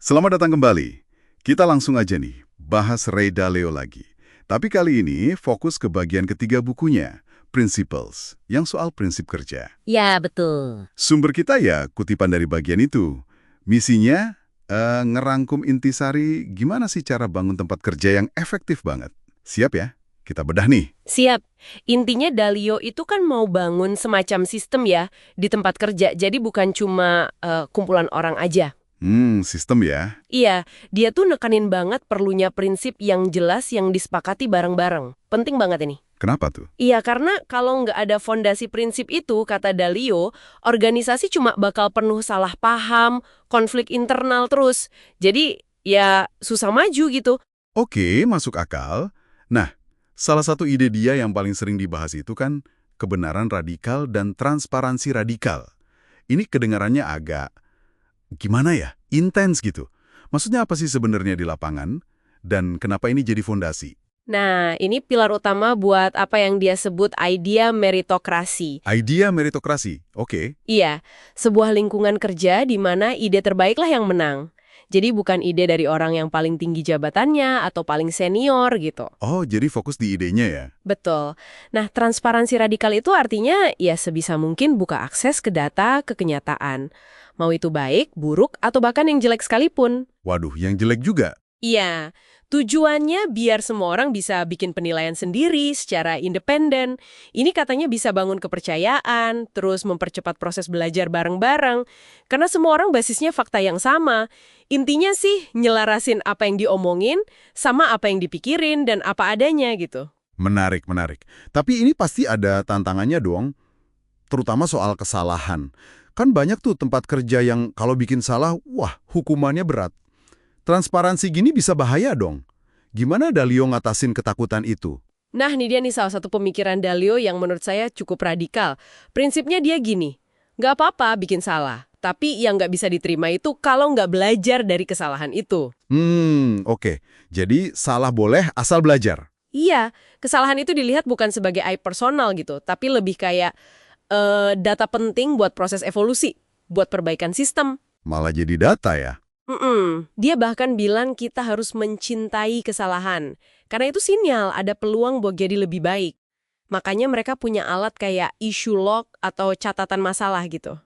Selamat datang kembali. Kita langsung aja nih, bahas Ray Dalio lagi. Tapi kali ini fokus ke bagian ketiga bukunya, Principles, yang soal prinsip kerja. Ya, betul. Sumber kita ya kutipan dari bagian itu. Misinya, ngerangkum intisari gimana sih cara bangun tempat kerja yang efektif banget. Siap ya? Kita bedah nih. Siap. Intinya Dalio itu kan mau bangun semacam sistem ya di tempat kerja. Jadi bukan cuma kumpulan orang aja. Sistem ya. Iya, dia tuh nekanin banget perlunya prinsip yang jelas yang disepakati bareng-bareng. Penting banget ini. Kenapa tuh? Iya, karena kalau nggak ada fondasi prinsip itu, kata Dalio, organisasi cuma bakal penuh salah paham, konflik internal terus. Jadi, ya susah maju gitu. Oke, masuk akal. Nah, salah satu ide dia yang paling sering dibahas itu kan kebenaran radikal dan transparansi radikal. Ini kedengarannya agak, gimana ya, intens gitu. Maksudnya apa sih sebenarnya di lapangan? Dan kenapa ini jadi fondasi? Nah, ini pilar utama buat apa yang dia sebut idea meritokrasi. Idea meritokrasi, oke. Iya, sebuah lingkungan kerja di mana ide terbaiklah yang menang. Jadi bukan ide dari orang yang paling tinggi jabatannya atau paling senior gitu. Oh, jadi fokus di idenya ya? Betul. Nah, transparansi radikal itu artinya ya sebisa mungkin buka akses ke data, ke kenyataan. Mau itu baik, buruk, atau bahkan yang jelek sekalipun. Waduh, yang jelek juga. Iya, tujuannya biar semua orang bisa bikin penilaian sendiri secara independen. Ini katanya bisa bangun kepercayaan, terus mempercepat proses belajar bareng-bareng. Karena semua orang basisnya fakta yang sama. Intinya sih nyelarasin apa yang diomongin sama apa yang dipikirin dan apa adanya gitu. Menarik, menarik. Tapi ini pasti ada tantangannya dong, terutama soal kesalahan. Kan banyak tuh tempat kerja yang kalau bikin salah, wah, hukumannya berat. Transparansi gini bisa bahaya dong. Gimana Dalio ngatasin ketakutan itu? Nah, ini dia nih salah satu pemikiran Dalio yang menurut saya cukup radikal. Prinsipnya dia gini, nggak apa-apa bikin salah, tapi yang nggak bisa diterima itu kalau nggak belajar dari kesalahan itu. Oke. Jadi salah boleh asal belajar. Iya, kesalahan itu dilihat bukan sebagai aib personal gitu, tapi lebih kayak data penting buat proses evolusi, buat perbaikan sistem. Malah jadi data ya. Dia bahkan bilang kita harus mencintai kesalahan. Karena itu sinyal ada peluang buat jadi lebih baik. Makanya mereka punya alat kayak issue log atau catatan masalah gitu.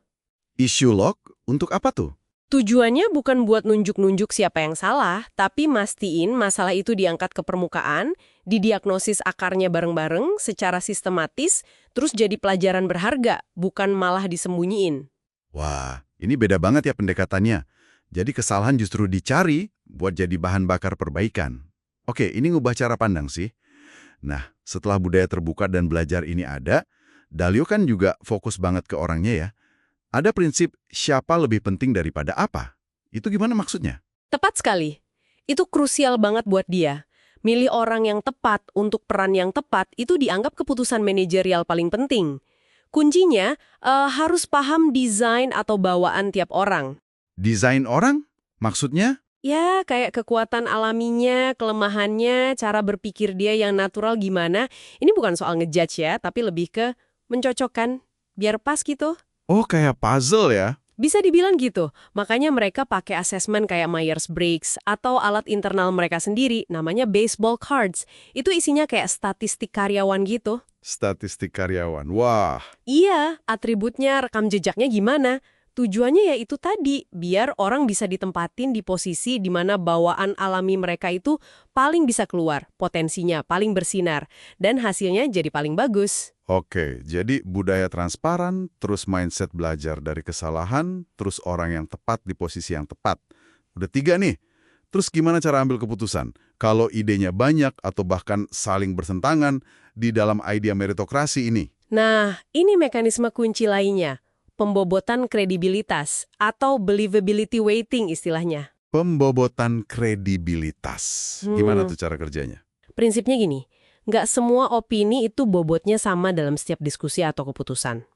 Issue log untuk apa tuh? Tujuannya bukan buat nunjuk-nunjuk siapa yang salah, tapi mastiin masalah itu diangkat ke permukaan, didiagnosis akarnya bareng-bareng secara sistematis, terus jadi pelajaran berharga, bukan malah disembunyiin. Wah, ini beda banget ya pendekatannya. Jadi kesalahan justru dicari buat jadi bahan bakar perbaikan. Oke, ini ngubah cara pandang sih. Nah, setelah budaya terbuka dan belajar ini ada, Dalio kan juga fokus banget ke orangnya ya. Ada prinsip siapa lebih penting daripada apa. Itu gimana maksudnya? Tepat sekali. Itu krusial banget buat dia. Milih orang yang tepat untuk peran yang tepat itu dianggap keputusan manajerial paling penting. Kuncinya harus paham desain atau bawaan tiap orang. Desain orang? Maksudnya? Ya, kayak kekuatan alaminya, kelemahannya, cara berpikir dia yang natural gimana. Ini bukan soal ngejudge ya, tapi lebih ke mencocokkan, biar pas gitu. Oh, kayak puzzle ya? Bisa dibilang gitu. Makanya mereka pakai asesmen kayak Myers-Briggs atau alat internal mereka sendiri, namanya baseball cards. Itu isinya kayak statistik karyawan gitu. Statistik karyawan. Wah, Iya, atributnya, rekam jejaknya gimana. Tujuannya ya itu tadi, biar orang bisa ditempatin di posisi di mana bawaan alami mereka itu paling bisa keluar, potensinya paling bersinar, dan hasilnya jadi paling bagus. oke. Jadi budaya transparan, terus mindset belajar dari kesalahan, terus orang yang tepat di posisi yang tepat. Udah 3 nih. Terus gimana cara ambil keputusan? Kalau idenya banyak atau bahkan saling bertentangan di dalam idea meritokrasi ini? Nah, ini mekanisme kunci lainnya, pembobotan kredibilitas atau believability weighting istilahnya. Pembobotan kredibilitas. Gimana tuh cara kerjanya? Prinsipnya gini, nggak semua opini itu bobotnya sama dalam setiap diskusi atau keputusan.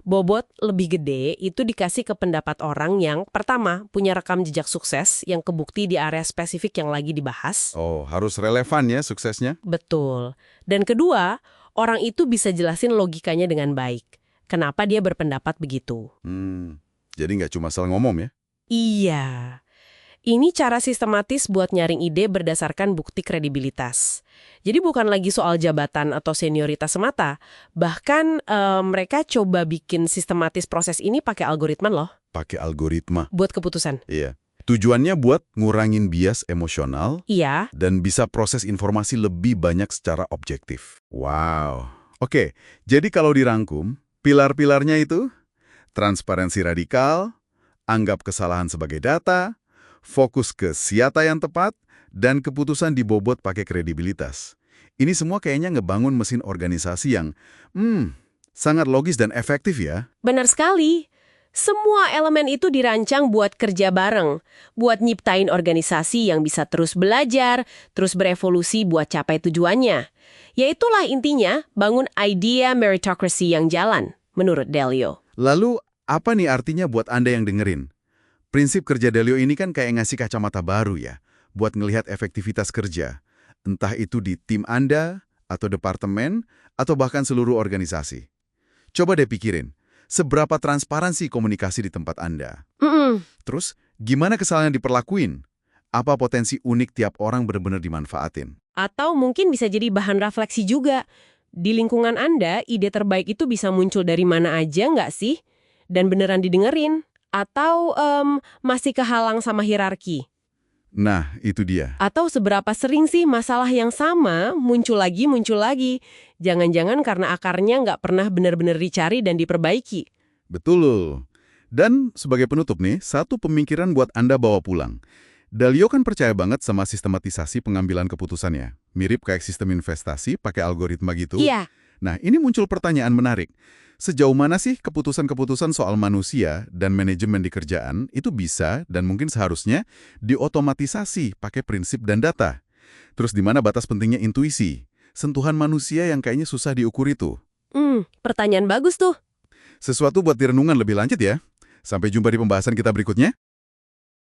Bobot lebih gede itu dikasih ke pendapat orang yang, pertama, punya rekam jejak sukses yang kebukti di area spesifik yang lagi dibahas. Oh, harus relevan ya suksesnya? Betul. Dan kedua, orang itu bisa jelasin logikanya dengan baik. Kenapa dia berpendapat begitu? Jadi nggak cuma asal ngomong ya? Iya. Ini cara sistematis buat nyaring ide berdasarkan bukti kredibilitas. Jadi bukan lagi soal jabatan atau senioritas semata. Bahkan mereka coba bikin sistematis proses ini pakai algoritma loh, Pakai algoritma. buat keputusan. Iya. Tujuannya buat ngurangin bias emosional Iya, dan bisa proses informasi lebih banyak secara objektif. Wow. Oke, jadi kalau dirangkum, pilar-pilarnya itu transparansi radikal, anggap kesalahan sebagai data, fokus ke siata yang tepat, dan keputusan dibobot pakai kredibilitas. Ini semua kayaknya ngebangun mesin organisasi yang, sangat logis dan efektif ya. benar sekali. Semua elemen itu dirancang buat kerja bareng, buat nyiptain organisasi yang bisa terus belajar, terus berevolusi buat capai tujuannya. Yaitulah intinya, bangun idea meritocracy yang jalan, menurut Delio. Lalu, apa nih artinya buat Anda yang dengerin? Prinsip kerja Delio ini kan kayak ngasih kacamata baru ya, buat ngelihat efektivitas kerja. Entah itu di tim Anda, atau departemen, atau bahkan seluruh organisasi. Coba deh pikirin, seberapa transparansi komunikasi di tempat Anda? Terus, gimana kesalahan diperlakuin? Apa potensi unik tiap orang benar-benar dimanfaatin? Atau mungkin bisa jadi bahan refleksi juga. Di lingkungan Anda, ide terbaik itu bisa muncul dari mana aja nggak sih? Dan beneran didengerin? Atau masih kehalang sama hierarki? Nah, itu dia. Atau seberapa sering sih masalah yang sama muncul lagi? Jangan-jangan karena akarnya nggak pernah benar-benar dicari dan diperbaiki. Betul. Dan sebagai penutup nih, satu pemikiran buat Anda bawa pulang. Delio kan percaya banget sama sistematisasi pengambilan keputusannya. Mirip kayak sistem investasi pakai algoritma gitu. Iya. Nah, ini muncul pertanyaan menarik. Sejauh mana sih keputusan-keputusan soal manusia dan manajemen di kerjaan itu bisa dan mungkin seharusnya diotomatisasi pakai prinsip dan data? Terus di mana batas pentingnya intuisi? Sentuhan manusia yang kayaknya susah diukur itu. Pertanyaan bagus tuh. Sesuatu buat direnungan lebih lanjut ya. Sampai jumpa di pembahasan kita berikutnya.